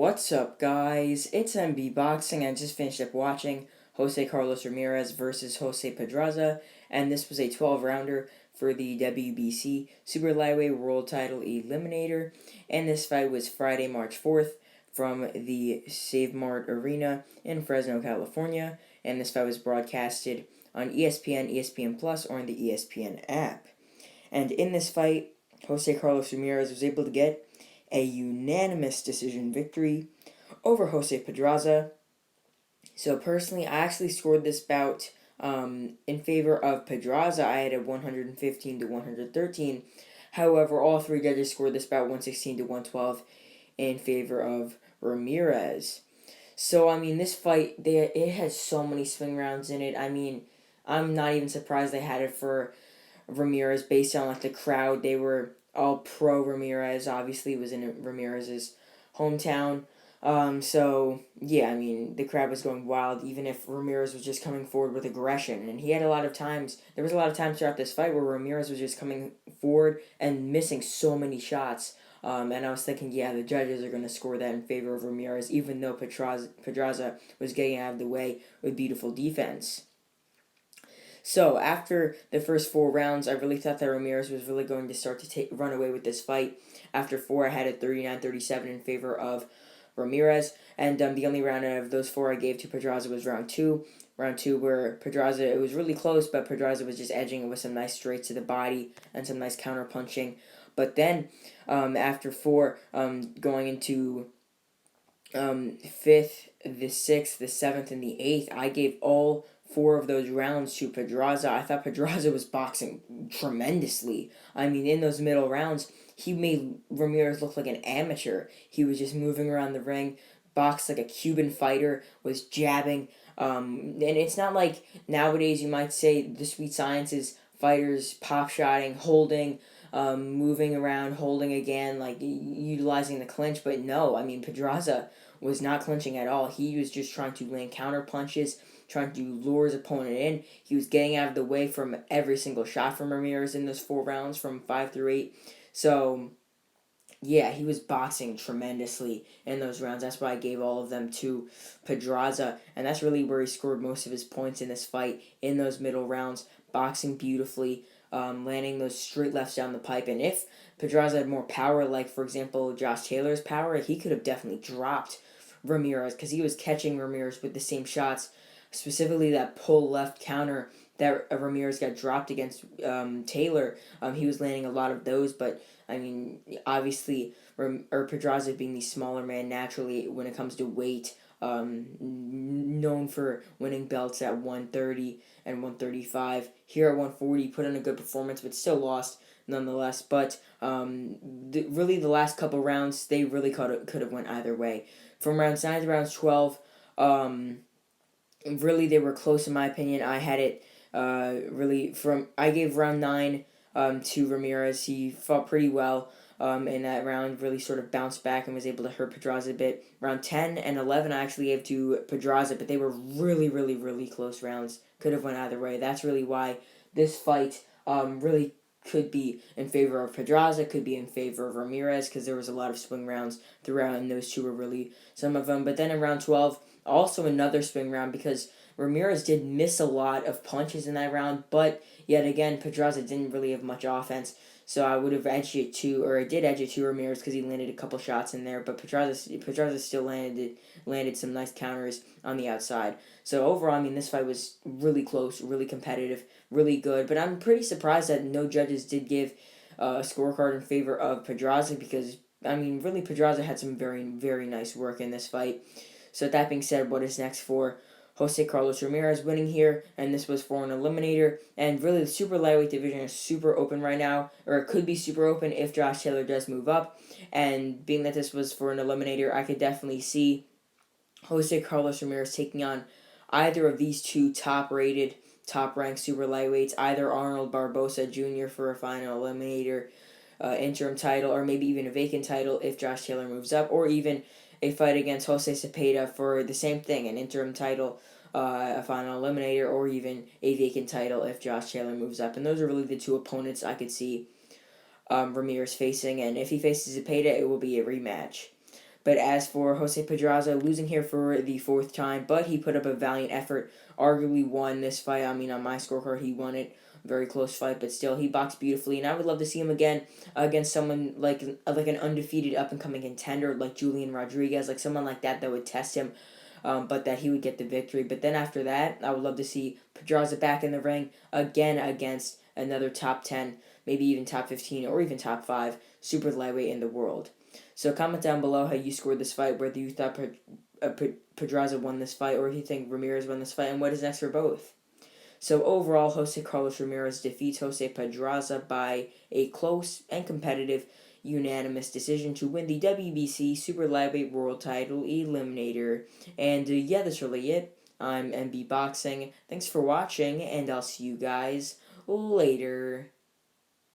What's up, guys? It's MB Boxing. I just finished up watching Jose Carlos Ramirez versus Jose Pedraza, and this was a 12-rounder for the WBC Super Lightweight World Title Eliminator. And this fight was Friday, March 4th from the Save Mart Arena in Fresno, California. And this fight was broadcasted on ESPN, ESPN Plus, or on the ESPN app. And in this fight, Jose Carlos Ramirez was able to get a unanimous decision victory over Jose Pedraza. So personally, I actually scored this bout in favor of Pedraza. I had a 115 to 113. However, all three judges scored this bout 116 to 112 in favor of Ramirez. So, this fight, it has so many swing rounds in it. I'm not even surprised they had it for Ramirez based on the crowd. They were all pro Ramirez. Obviously, it was in Ramirez's hometown. The crowd was going wild, even if Ramirez was just coming forward with aggression. And he had a lot of times, there was a lot of times throughout this fight where Ramirez was just coming forward and missing so many shots. And I was thinking, the judges are going to score that in favor of Ramirez, even though Pedraza was getting out of the way with beautiful defense. So, after the first 4 rounds, I really thought that Ramirez was really going to start to run away with this fight. After 4, I had a 39-37 in favor of Ramirez. And the only round out of those 4 I gave to Pedraza was round 2. Round 2 where Pedraza, it was really close, but Pedraza was just edging it with some nice straights to the body and some nice counter punching. But then, after 4, going into 5th, the 6th, the 7th, and the 8th, I gave all 4 of those rounds to Pedraza. I thought Pedraza was boxing tremendously. In those middle rounds, he made Ramirez look like an amateur. He was just moving around the ring, boxed like a Cuban fighter, was jabbing. And it's not like nowadays you might say the sweet science is fighters pop-shotting, holding, moving around, holding again, utilizing the clinch. But no, Pedraza was not clinching at all. He was just trying to land counter punches, trying to lure his opponent in. He was getting out of the way from every single shot from Ramirez in those 4 rounds from 5 through 8. So, he was boxing tremendously in those rounds. That's why I gave all of them to Pedraza. And that's really where he scored most of his points in this fight, in those middle rounds, boxing beautifully, landing those straight lefts down the pipe. And if Pedraza had more power, like, for example, Josh Taylor's power, he could have definitely dropped Ramirez because he was catching Ramirez with the same shots. Specifically, that pull left counter that Ramirez got dropped against Taylor. He was landing a lot of those, but obviously, Pedraza being the smaller man naturally when it comes to weight, known for winning belts at 130 and 135. Here at 140, put in a good performance, but still lost nonetheless. But really, the last couple rounds, they really could have went either way. From rounds 9 to rounds 12, really, they were close in my opinion. I had it I gave round 9 to Ramirez. He fought pretty well in that round, really sort of bounced back and was able to hurt Pedraza a bit. Round 10 and 11 I actually gave to Pedraza, but they were really, really, really close rounds. Could have went either way. That's really why this fight really could be in favor of Pedraza, could be in favor of Ramirez, because there was a lot of swing rounds throughout, and those two were really some of them. But then in round 12, also another swing round, because Ramirez did miss a lot of punches in that round, but yet again, Pedraza didn't really have much offense, so I would have edged it to, or I did edge it to Ramirez because he landed a couple shots in there, but Pedraza still landed some nice counters on the outside. So overall, this fight was really close, really competitive, really good, but I'm pretty surprised that no judges did give a scorecard in favor of Pedraza because, really Pedraza had some very, very nice work in this fight. So that being said, what is next for Jose Carlos Ramirez? Winning here, and this was for an eliminator. And really, the super lightweight division is super open right now, or it could be super open if Josh Taylor does move up. And being that this was for an eliminator, I could definitely see Jose Carlos Ramirez taking on either of these 2 top-rated, top-ranked super lightweights, either Arnold Barbosa Jr. for a final eliminator interim title, or maybe even a vacant title if Josh Taylor moves up, or even a fight against Jose Cepeda for the same thing, an interim title, a final eliminator, or even a vacant title if Josh Taylor moves up. And those are really the 2 opponents I could see Ramirez facing, and if he faces Cepeda, it will be a rematch. But as for Jose Pedraza, losing here for the fourth time, but he put up a valiant effort, arguably won this fight. I mean, on my scorecard, he won it. Very close fight, but still, he boxed beautifully, and I would love to see him again against someone like an undefeated up and coming contender like Julian Rodriguez, like someone like that would test him, but that he would get the victory. But then after that, I would love to see Pedraza back in the ring again against another top 10, maybe even top 15, or even top 5 super lightweight in the world. So comment down below how you scored this fight, whether you thought Pedraza won this fight, or if you think Ramirez won this fight, and what is next for both. So overall, Jose Carlos Ramirez defeats Jose Pedraza by a close and competitive unanimous decision to win the WBC Super Lightweight World Title Eliminator. And yeah, that's really it. I'm MB Boxing. Thanks for watching, and I'll see you guys later.